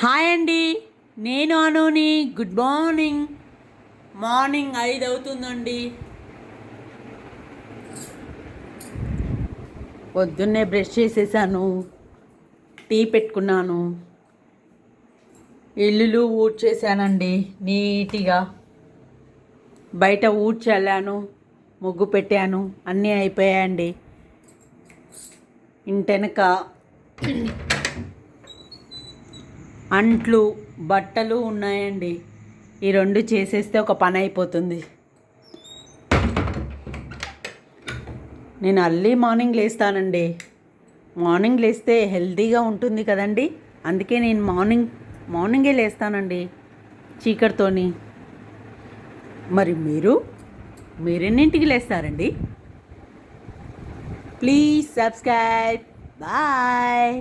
Hi అండి, నేను అనుని. Good morning. Morning 5 అవుతుందండి. పొద్దున్నే బ్రష్ చేసేసాను, టీ పెట్టుకున్నాను, ఇల్లులు ఊడ్చేసానండి నీట్గా. బయట ఊడ్చల్లాను, ముగ్గు పెట్టాను, అన్నీ అయిపోయాయండి. ఇంటెనక అంట్లు బట్టలు ఉన్నాయండి. ఈ రెండు చేసేస్తే ఒక పని అయిపోతుంది. నేను అర్లీ మార్నింగ్ లేస్తానండి. మార్నింగ్ లేస్తే హెల్తీగా ఉంటుంది కదండి. అందుకే నేను మార్నింగే లేస్తానండి, చీకటితోని. మరి మీరెన్నింటికి లేస్తారండి? Please subscribe. బాయ్.